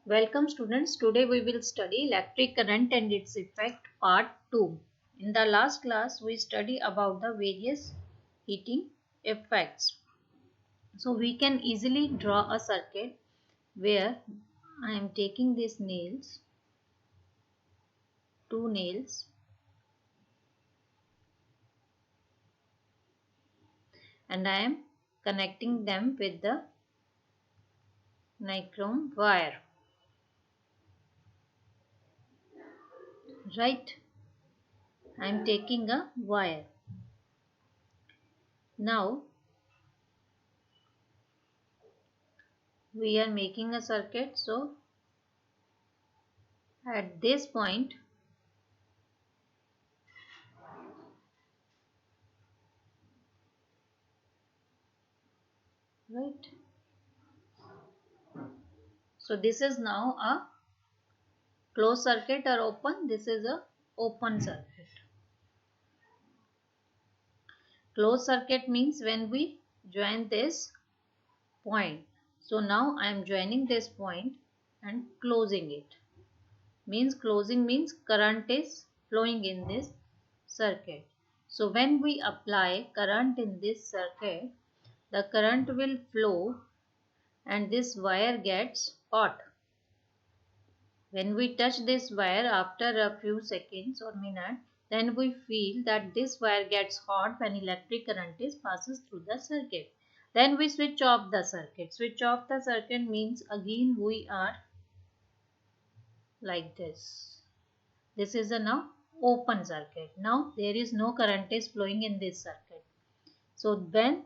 Welcome students, today we will study electric current and its effect part 2. In the last class we study about the various heating effects. So we can easily draw a circuit where I am taking these nails, two nails, and I am connecting them with the nichrome wire. Right? I am taking a wire. Now we are making a circuit, so at this point right, so this is now a closed circuit or open. This is a open circuit. Closed circuit means when we join this point. So now I am joining this point and closing it. Means closing means current is flowing in this circuit. So when we apply current in this circuit, the current will flow and this wire gets hot. When we touch this wire after a few seconds or minutes, then we feel that this wire gets hot when electric current passes through the circuit. Then we switch off the circuit. Switch off the circuit means again we are like this. This is a now open circuit. Now there is no current is flowing in this circuit. So when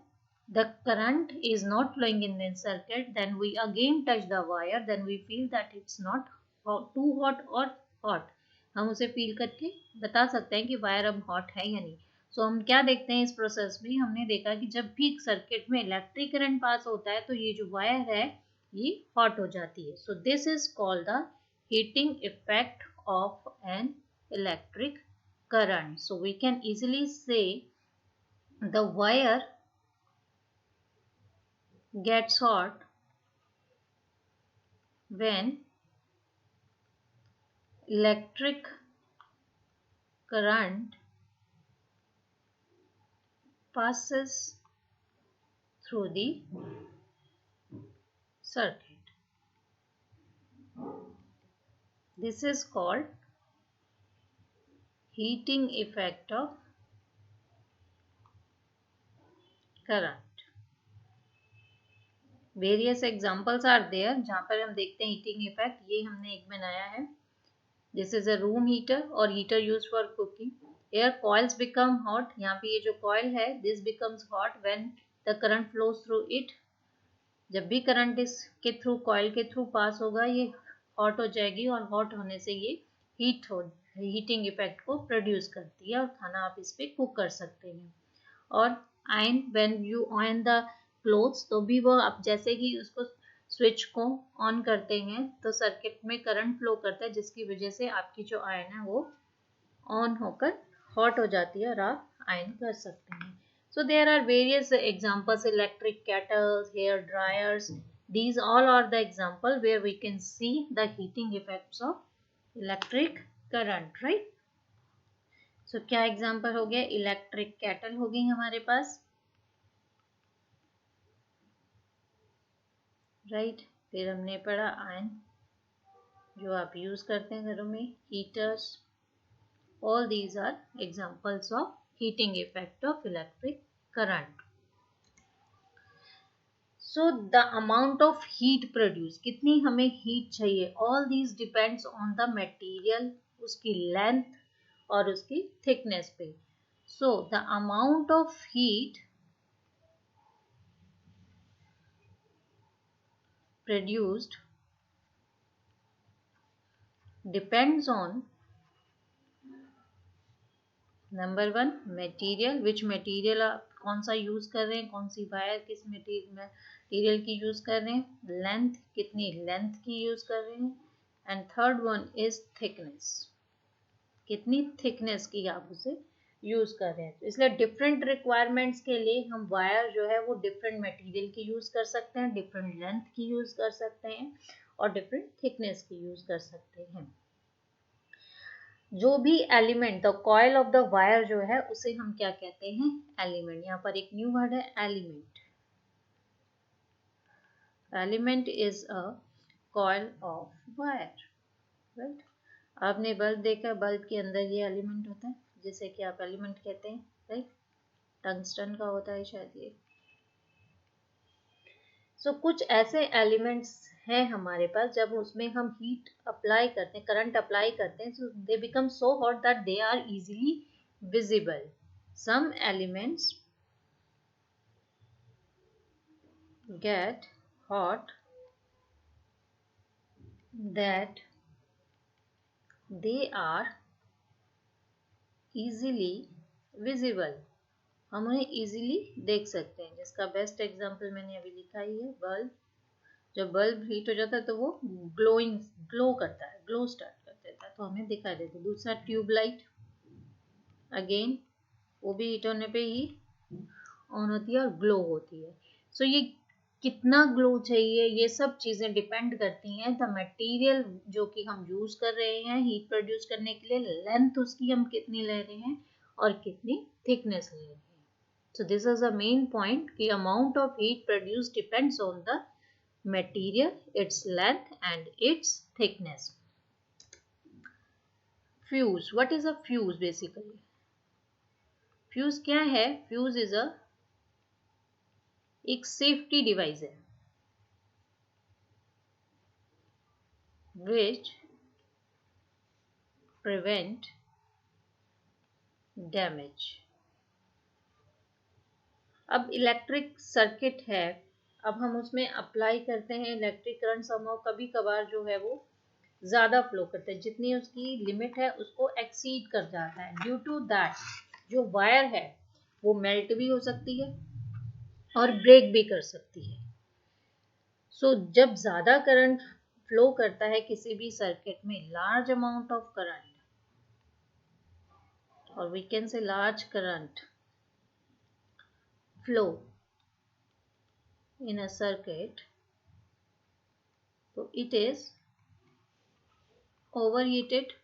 the current is not flowing in this circuit, then we again touch the wire, then we feel that it's not too hot or hot. हम उसे feel करके बता सकते हैं कि wire अब hot है या नहीं. सो हम क्या देखते हैं इस प्रोसेस में, हमने देखा कि जब भी सर्किट में इलेक्ट्रिक करंट पास होता है तो ये जो वायर है ये हॉट हो जाती है. सो this is called the heating effect of an electric current. So we can easily say the wire gets hot when electric current passes through the circuit. This is called heating effect of current. Various examples are there जहाँ पर हम देखते हैं heating effect. ये हमने एक बनाया है. This is a room heater or heater used for cooking. Here coils become hot. यहाँ पे ये जो coil है, this becomes hot when the current flows through it. जब भी करंट इसके थ्रू कॉइल के थ्रू पास होगा ये हॉट हो जाएगी और हॉट होने से ये हीटिंग इफेक्ट को प्रोड्यूस करती है और खाना आप इस पे कुक कर सकते हैं. और ion when you on the clothes, तो भी वो आप जैसे ही उसको स्विच को ऑन करते हैं तो सर्किट में करंट फ्लो करता है जिसकी वजह से आपकी जो आयन है वो ऑन होकर हॉट हो जाती है और आप आयन कर सकते हैं. So there are various examples, electric kettles, hair dryers. These all are the example where we can see the heating effects of electric current, right? So क्या example हो गया? Electric kettle हो गई हमारे पास, right? फिर हमने पढ़ा आयन जो आप यूज करते हैं घरों में, heaters. All these are examples of heating effect of electric current. So the amount of heat produced, कितनी हमें heat चाहिए, all these depends on the material, उसकी length और उसकी thickness पे. So the amount of heat produced depends on number one material, which material आप कौन सा यूज कर रहे हैं, कौन सी वायर किस मटेरियल की यूज कर रहे हैं, लेंथ कितनी लेंथ की यूज कर रहे हैं, and third one is thickness, कितनी थिकनेस की आप उसे यूज कर रहे हैं. तो इसलिए डिफरेंट रिक्वायरमेंट्स के लिए हम वायर जो है वो डिफरेंट मटेरियल की यूज कर सकते हैं, डिफरेंट लेंथ की यूज कर सकते हैं और डिफरेंट थिकनेस के यूज कर सकते हैं। जो भी element, the coil of the wire जो है उसे हम क्या कहते हैं, एलिमेंट। यहाँ पर एक न्यू वर्ड है element. Element is a coil of wire, right. आपने बल्ब देखा, बल्ब के अंदर ये एलिमेंट होता है जिसे कि आप एलिमेंट कहते हैं, राइट। टंगस्टन का होता है शायद ये। सो कुछ ऐसे एलिमेंट्स हैं हमारे पास, जब उसमें हम हीट अप्लाई करते हैं, करंट अप्लाई करते हैं, so they become so hot that they are easily visible. Some elements get hot that they are easily visible। हम उन्हें easily देख सकते हैं, जिसका बेस्ट एग्जांपल मैंने अभी लिखा ही है, बल्ब। जब बल्ब हीट हो जाता है तो वो ग्लो करता है, ग्लो स्टार्ट कर देता है, तो हमें दिखाई देता है। दूसरा ट्यूबलाइट, अगेन वो भी हीट होने पे ही ऑन होती है और ग्लो होती है। सो ये कितना ग्लो चाहिए, ये सब चीजें डिपेंड करती हैं द मटेरियल जो कि हम यूज कर रहे हैं हीट प्रोड्यूस करने के लिए, लेंथ उसकी हम कितनी ले रहे हैं और कितनी थिकनेस ले रहे हैं। So this is the main point कि amount of heat produce depends on the material, its length and its thickness. Fuse, what is a fuse basically? Fuse क्या है? फ्यूज इज अ एक सेफ्टी डिवाइस है which prevent damage। अब electric circuit है, अब हम उसमें अप्लाई करते हैं इलेक्ट्रिक करंट, समहाउ कभी कभार जो है वो ज़्यादा फ्लो करता है, जितनी उसकी लिमिट है उसको एक्सीड कर जाता है। ड्यू टू दैट जो वायर है वो मेल्ट भी हो सकती है और ब्रेक भी कर सकती है। सो जब ज़्यादा करंट फ्लो करता है किसी भी सर्किट में, large amount of current, or we can say large current flow in a circuit, so it is overheated,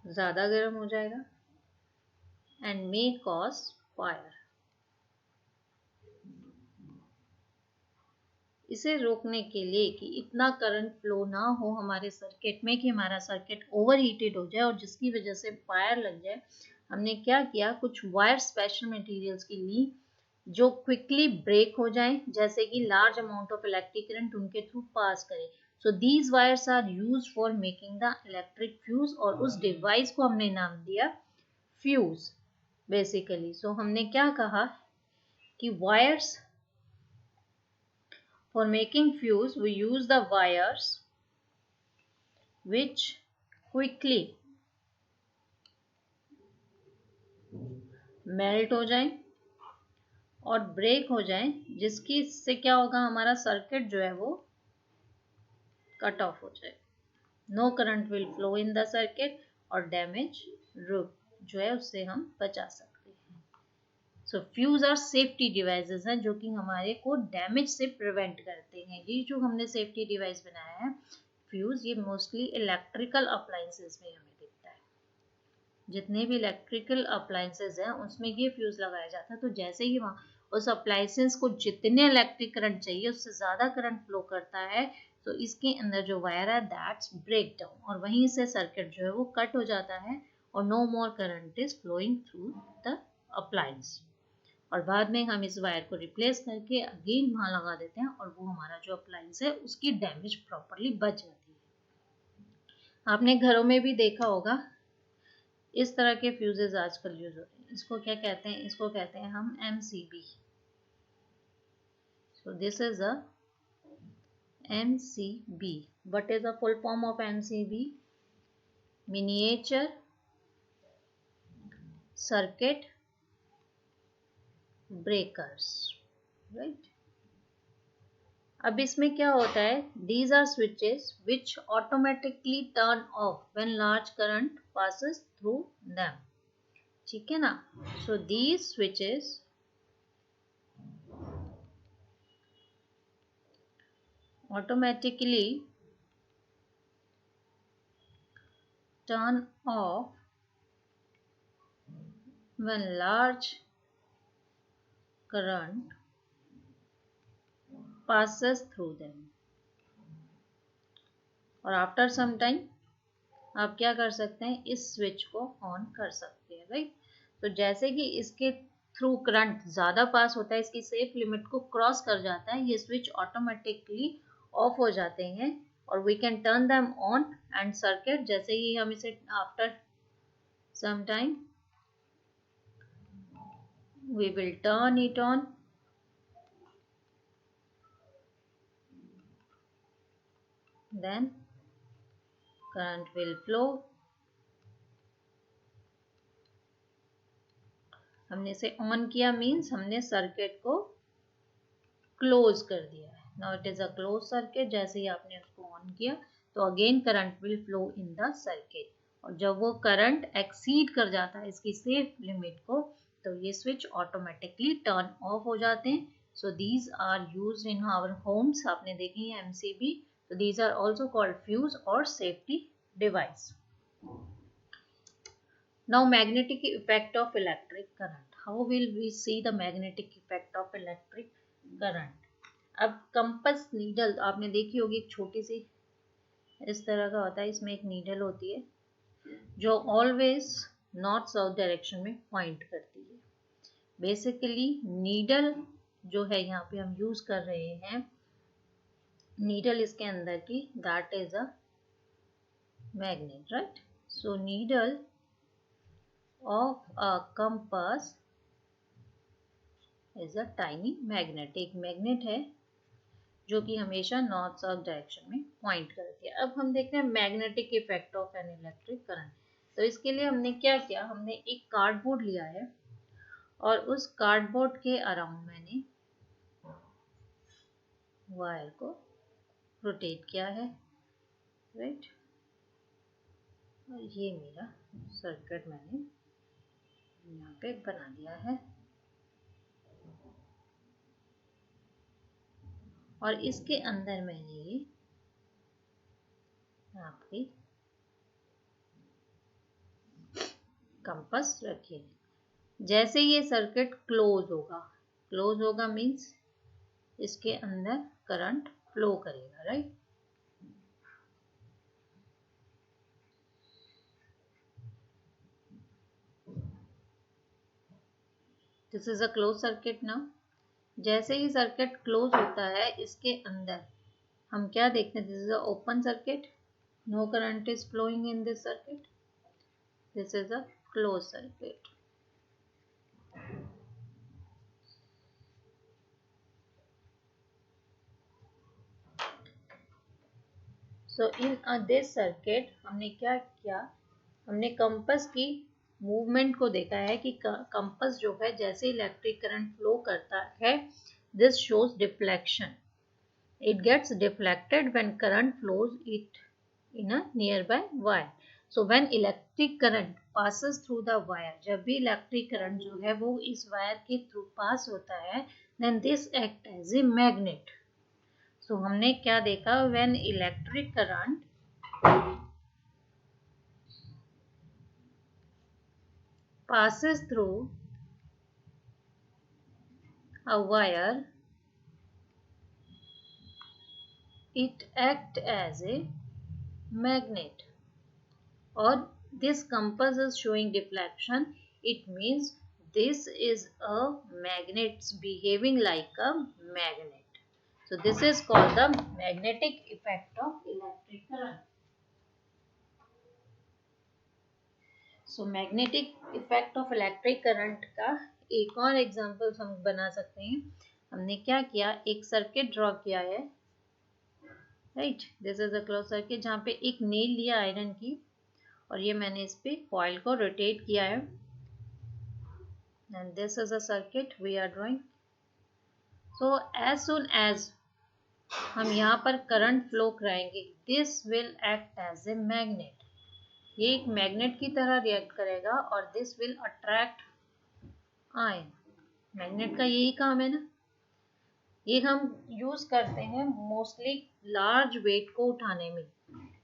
ज़्यादा गर्म हो जाएगा, and may cause fire। इसे रोकने के लिए कि इतना करंट फ्लो ना हो हमारे सर्किट में कि हमारा सर्किट ओवरहीटेड हो जाए और जिसकी वजह से फायर लग जाए, हमने क्या किया, कुछ वायर स्पेशल मटेरियल्स की ली जो क्विकली ब्रेक हो जाए, जैसे कि large amount of electric current उनके थ्रू पास करे। So these wires are used for making the electric fuse, और उस डिवाइस को हमने नाम दिया फ्यूज बेसिकली। सो हमने क्या कहा कि wires, for making fuse we use the wires which quickly melt हो जाए और ब्रेक हो जाए, जिसकी से क्या होगा, हमारा सर्किट जो है वो कट ऑफ हो जाए। No current will flow in the circuit और डैमेज रुक जो है उससे हम बचा सकते हैं। So fuse are safety devices हैं जो कि हमारे को डैमेज से प्रिवेंट करते हैं। ये जो हमने सेफ्टी डिवाइस बनाया है फ्यूज, ये मोस्टली इलेक्ट्रिकल अप्लायंसेस में हमें दिखता है। जितने भी इलेक्ट्रिकल अप्लायंसेस हैं उसमें ये फ्यूज लगाया जाता है, तो जैसे ही वहाँ उस अप्लायंसेस को जितने इलेक्ट्रिक करंट चाहिए उससे ज़्यादा करंट फ्लो करता है, तो इसके अंदर जो वायर है दैट्स ब्रेक डाउन, और वहीं से सर्किट जो है वो कट हो जाता है और no more current is flowing through the appliance. और बाद में हम इस वायर को रिप्लेस करके अगेन वहाँ लगा देते हैं और वो हमारा जो अप्लायंस है उसकी डैमेज प्रॉपरली बच जाती है। आपने घरों में भी देखा होगा इस तरह के फ्यूजेस आजकल यूज होते हैं। इसको क्या कहते हैं? इसको कहते हैं हम MCB। So this is a MCB। What is the full form of MCB? Miniature circuit breakers, right. अब इसमें क्या होता है, these are switches which automatically turn off when large current passes through them, ठीक है ना। so these automatically turn off when large current passes through them. और after some time आप क्या कर सकते हैं, इस स्विच को ऑन कर सकते हैं, राइट। तो जैसे कि इसके थ्रू करंट ज़्यादा पास होता है, इसकी सेफ लिमिट को क्रॉस कर जाता है, ये स्विच ऑटोमेटिकली ऑफ हो जाते हैं और we can turn them on and circuit, जैसे ही हम इसे after some time we will turn it on, then current will flow. हमने इसे ऑन किया मीन्स हमने सर्किट को क्लोज कर दिया है। Now it is a close circuit. जैसे ही आपने उसको ऑन किया तो again current will flow in the circuit, और जब वो करंट एक्सीड कर जाता है इसकी सेफ लिमिट को तो ये स्विच ऑटोमेटिकली टर्न ऑफ हो जाते हैं। So these are used in our homes. आपने देखी है MCB, so these are also called fuse or safety device. Now magnetic effect of electric current. How will we see the magnetic effect of electric current? अब compass needle आपने देखी होगी, एक छोटी सी इस तरह का होता है, इसमें एक नीडल होती है जो ऑलवेज नॉर्थ साउथ डायरेक्शन में पॉइंट करती है। बेसिकली नीडल जो है यहाँ पे हम यूज कर रहे हैं, नीडल इसके अंदर की, that is a magnet, right. So needle of a compass is a tiny magnet. एक मैग्नेट है जो कि हमेशा नॉर्थ साउथ डायरेक्शन में पॉइंट करती है। अब हम देखते हैं magnetic effect of an electric current. तो इसके लिए हमने क्या किया, हमने एक कार्डबोर्ड लिया है और उस कार्डबोर्ड के अराउंड मैंने वायर को रोटेट किया है, राइट। और ये मेरा सर्किट मैंने यहाँ पे बना दिया है, और इसके अंदर मैंने ये आपकी कंपास रखी है। जैसे ये सर्किट क्लोज होगा मीन्स इसके अंदर करंट फ्लो करेगा, right. This is a close circuit now. जैसे ही सर्किट क्लोज होता है इसके अंदर हम क्या देखते हैं, this is a open circuit, no current is flowing in this circuit, this is a close circuit. So in this circuit हमने क्या किया, हमने कंपास की मूवमेंट को देखा है कि कंपास जो है जैसे इलेक्ट्रिक करंट फ्लो करता है, this shows deflection, it gets deflected when current flows it in a nearby wire. So when electric current passes through the wire, जब भी इलेक्ट्रिक करंट जो है वो इस वायर के थ्रू पास होता है, then this act as a magnet. So हमने क्या देखा, when electric current passes through a wire, it act as a magnet. Or this compass is showing deflection, it means this is a magnet behaving like a magnet. So this is called the magnetic effect of electric current. So magnetic effect of electric current का एक और example हम बना सकते हैं। हमने क्या किया, एक सर्किट ड्रॉ किया है, right. This is a close circuit जहाँ पे एक नेल लिया आयरन की, और ये मैंने इस पे कॉइल को रोटेट किया है, and this is a circuit we are drawing. So as soon as हम यहाँ पर करंट फ्लो कराएंगे, this will act as a magnet. ये एक मैग्नेट की तरह रिएक्ट करेगा और this will attract iron. Magnet का यही काम है ना, ये हम यूज करते हैं मोस्टली लार्ज वेट को उठाने में,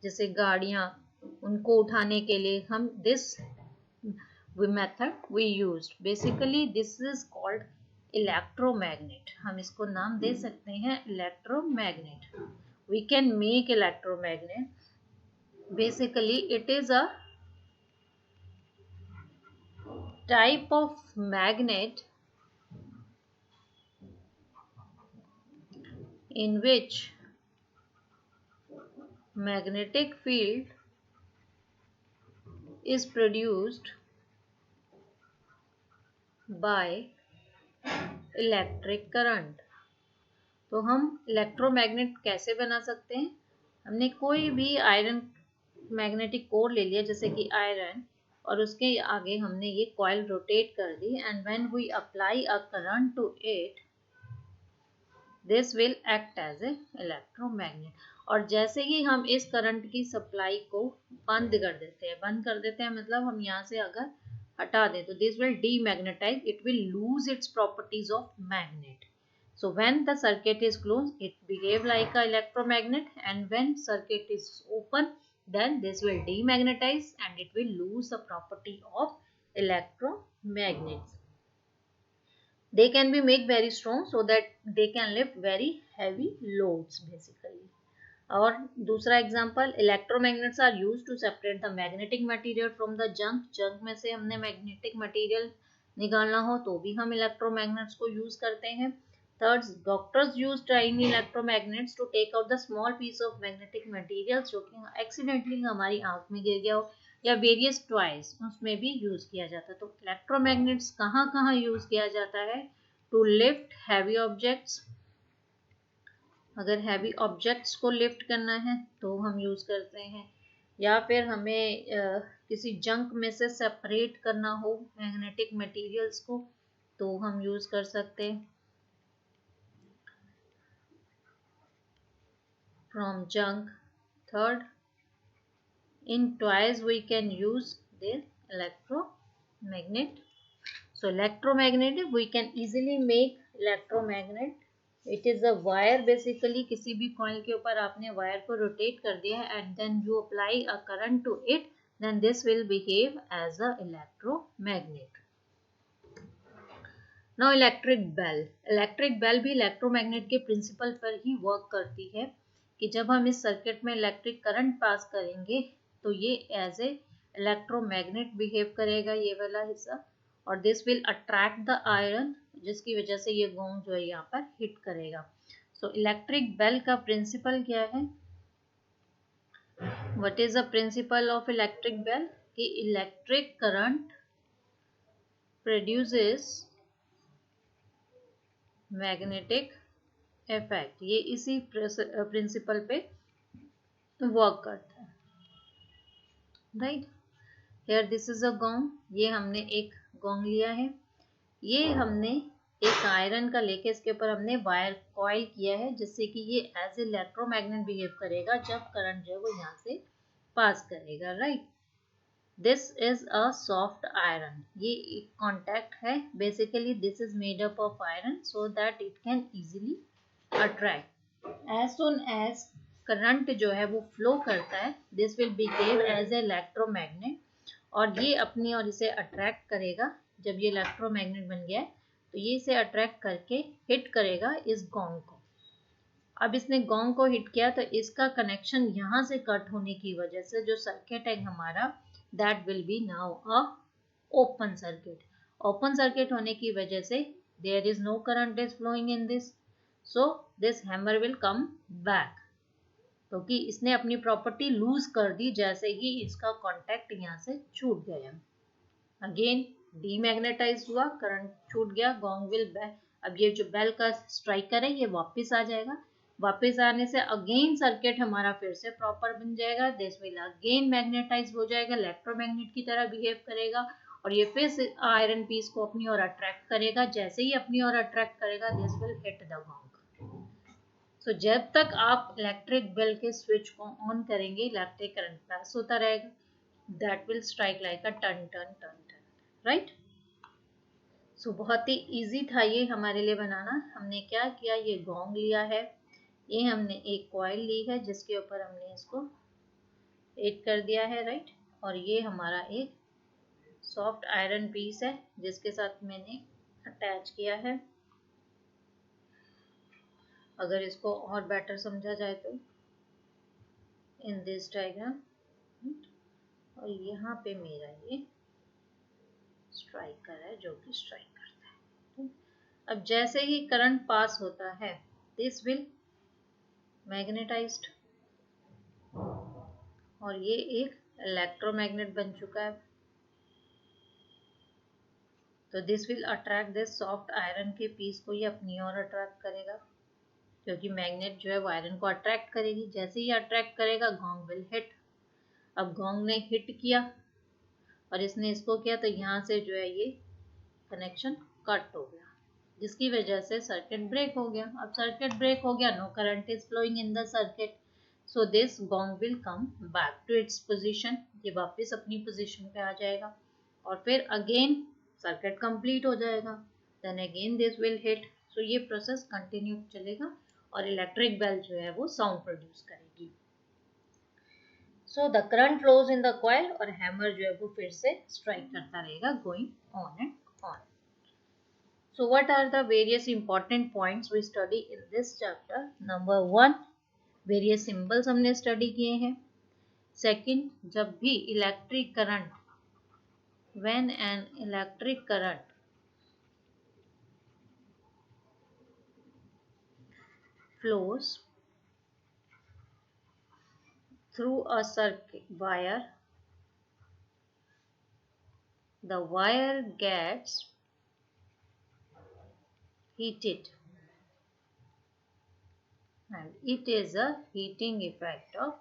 जैसे गाड़ियां, उनको उठाने के लिए हम this method we used. Basically this is called electromagnet. हम इसको नाम दे सकते हैं electromagnet. We can make electromagnet. Basically it is a type of magnet in which magnetic field is produced by electric current. तो हम इलेक्ट्रोमैग्नेट कैसे बना सकते हैं? हमने कोई भी आयरन मैग्नेटिक कोर ले लिया, जैसे कि आयरन, और उसके आगे हमने ये कॉइल रोटेट कर दी, and when we apply a current to it this will act as a electromagnet. और जैसे ही हम इस करंट की सप्लाई को बंद कर देते हैं मतलब हम यहाँ से अगर हटा दें तो this will demagnetise, it will lose its properties of magnet. So when the circuit is closed, it behave like a electromagnet, and when circuit is open, then this will demagnetize and it will lose the property of electromagnets. They can be made very strong so that they can lift very heavy loads basically. और दूसरा example, electromagnets are use to separate the magnetic material from the junk. जंक में से हमने magnetic material निकालना हो तो भी हम इलेक्ट्रोमैग्नेट्स को यूज करते हैं. Third, doctors use tiny electromagnets to take out the small piece of magnetic material जो कि एक्सीडेंटली हमारी आंख में गिर गया हो, या वेरियस टॉयज उसमें भी यूज किया जाता है. तो इलेक्ट्रोमैग्नेट्स कहाँ कहाँ यूज किया जाता है? To lift heavy objects. अगर हैवी ऑब्जेक्ट्स को लिफ्ट करना है तो हम यूज करते हैं, या फिर हमें किसी जंक में से सेपरेट करना हो मैग्नेटिक मटेरियल्स को तो हम यूज कर सकते हैं from junk. Third, in toys we can use the electromagnet. So electromagnet, we can easily make electromagnet. It is a wire basically. किसी भी coil के ऊपर आपने wire को rotate कर दिया है and then you apply a current to it, then this will behave as a electromagnet. Now electric bell. Electric bell भी electromagnet के principle पर ही work करती है कि जब हम इस सर्किट में इलेक्ट्रिक करंट पास करेंगे तो ये एज ए इलेक्ट्रोमैग्नेट बिहेव करेगा, ये वाला हिस्सा, और this will attract the iron, जिसकी वजह से ये गोंग जो है यहाँ पर हिट करेगा. सो इलेक्ट्रिक बेल का प्रिंसिपल क्या है? What is the principle of electric bell? कि electric current produces magnetic effect. ये इसी प्रिंसिपल पे वर्क करता है. Right, here this is a gong. ये हमने एक गोंग लिया है, ये हमने एक आयरन का लेके इसके ऊपर हमने वायर कॉइल किया है, जिससे कि ये एज ए इलेक्ट्रोमैग्नेट बिहेव करेगा जब करंट जो है वो यहाँ से पास करेगा. Right, this is a soft iron. ये एक कॉन्टैक्ट है. Basically this is made up of iron so that it can easily attract. As soon as current जो है वो फ्लो करता है, this will behave as a electromagnet, और ये अपनी और इसे अट्रैक्ट करेगा. जब ये इलेक्ट्रोमैग्नेट बन गया है तो ये इसे अट्रैक्ट करके हिट करेगा इस गोंग को. अब इसने गोंग को हिट किया तो इसका कनेक्शन यहाँ से कट होने की वजह से जो सर्किट है हमारा, that will be now a open circuit. Open circuit होने की वजह से there is no current is flowing in this, so this hammer will come back, क्योंकि इसने अपनी प्रॉपर्टी लूज कर दी जैसे ही इसका कांटेक्ट यहाँ से छूट गया. अगेन डीमैग्नेटाइज हुआ, करंट छूट गया, गोंग विल बैक. अब ये जो बेल का स्ट्राइकर है ये वापस आ जाएगा. वापस आने से अगेन सर्किट हमारा फिर से प्रॉपर बन जाएगा. दिस विल अगेन मैग्नेटाइज हो जाएगा, इलेक्ट्रोमैग्नेट की तरह बिहेव करेगा, और ये फिर से आयरन पीस को अपनी ओर अट्रैक्ट करेगा. जैसे ही अपनी ओर अट्रैक्ट करेगा this will hit the gong. तो जब तक आप इलेक्ट्रिक बेल के स्विच को ऑन करेंगे इलेक्ट्रिक करंट पास होता रहेगा. That will strike like a ton ton ton ton. Right, बहुत ही इजी था ये हमारे लिए बनाना। हमने क्या किया, ये गोंग लिया है, ये हमने एक कॉइल ली है जिसके ऊपर हमने इसको एड कर दिया है, राइट। और ये हमारा एक सॉफ्ट आयरन पीस है जिसके साथ मैंने अटैच किया है। अगर इसको और बेटर समझा जाए तो इन दिस डायग्राम, और यहाँ पे मेरा ये स्ट्राइकर है जो कि स्ट्राइक करता है। अब जैसे ही करंट पास होता है, दिस विल मैग्नेटाइज्ड, और ये एक इलेक्ट्रोमैग्नेट बन चुका है। तो this will attract this soft iron के पीस को, ये अपनी ओर अट्रैक्ट करेगा क्योंकि मैग्नेट जो है वो आयरन को अट्रैक्ट करेगी। जैसे ही अट्रैक्ट करेगा, गोंग विल हिट। अब गोंग ने हिट किया और इसने इसको किया, तो यहाँ से जो है ये कनेक्शन कट हो गया, जिसकी वजह से सर्किट ब्रेक हो गया। अब सर्किट ब्रेक हो गया, no current is flowing in the circuit, so this gong will come back to its position. ये वापस अपनी पोजीशन पे आ जाएगा और फिर अगेन सर्किट कंप्लीट हो जाएगा। Then again this will hit. So ये प्रोसेस कंटिन्यू चलेगा और इलेक्ट्रिक बेल जो है वो साउंड प्रोड्यूस करेगी। So the current flows in the coil, और हैमर जो है वो फिर से स्ट्राइक करता रहेगा, going on and on. So what are the various important points we study in this chapter? Number 1, various symbols हमने study किए हैं। Second, जब भी electric current, when an electric current flows through a circuit wire, the wire gets heated, and it is a heating effect of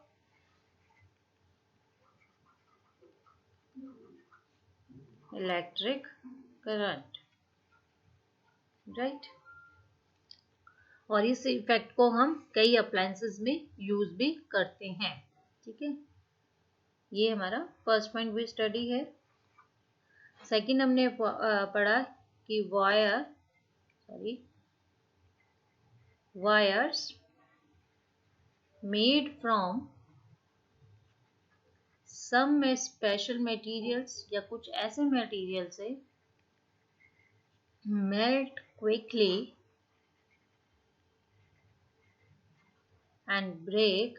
electric current, right? और इस effect को हम कई अप्लायंसेस में यूज भी करते हैं, ठीक है। ये हमारा फर्स्ट पॉइंट भी स्टडी है। सेकंड हमने पढ़ा कि wires made from some special materials, या कुछ ऐसे मटेरियल से melt quickly and break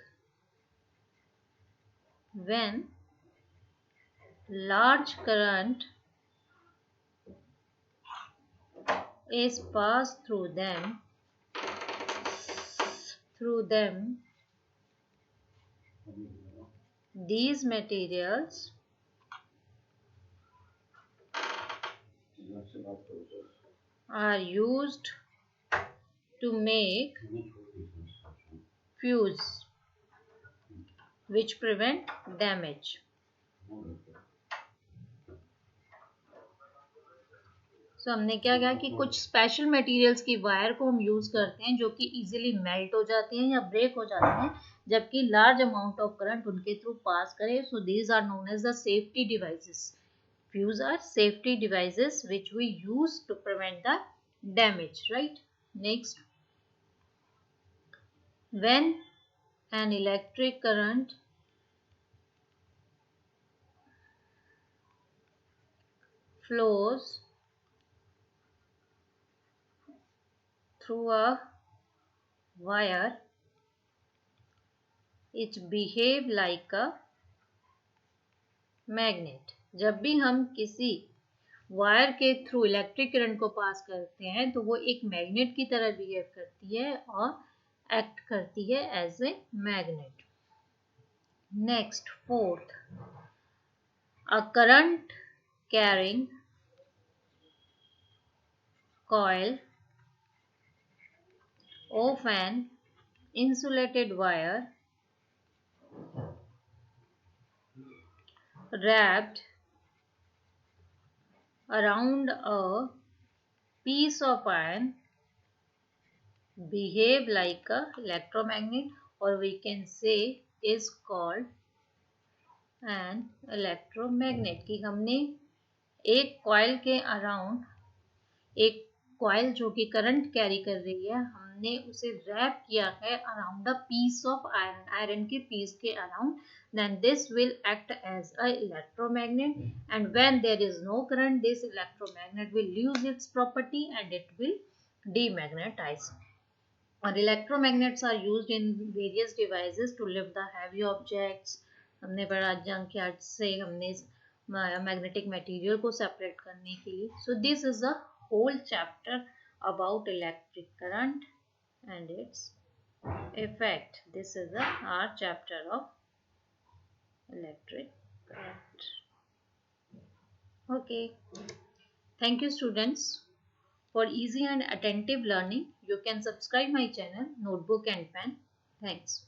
when large current is passed through them. These materials are used to make fuse which prevent damage. तो हमने क्या कहा कि कुछ स्पेशल मटेरियल्स की वायर को हम यूज करते हैं जो कि इजीली मेल्ट हो जाती हैं या ब्रेक हो जाती हैं, जबकि लार्ज अमाउंट ऑफ करंट उनके थ्रू पास करे। So these are known as the safety devices. Fuse are safety devices which we use to prevent the damage, right? Next, when an electric current flows through a wire, it behave like a magnet. जब भी हम किसी wire के through electric current को पास करते हैं तो वो एक मैग्नेट की तरह बिहेव करती है और एक्ट करती है as a magnet. Next, fourth, a current carrying coil of an insulated wire wrapped around a piece of iron behave like a electromagnet, or we can say is called an electromagnet। कि हमने एक coil के around एक coil जो कि current carry कर रही है, हमने उसे रैप किया है around a piece of iron, iron के पीस के around, then this will act as a electromagnet, and when there is no current, this electromagnet will lose its property and it will demagnetize. और electromagnets are used in various devices to lift the heavy objects. हमने बड़ा junk yard से हमने magnetic material को separate करने के लिए. So this is the whole chapter about electric current and its effect. This is the our chapter of electric current. Okay. Thank you, students. For easy and attentive learning, you can subscribe my channel Notebook and Pen. Thanks.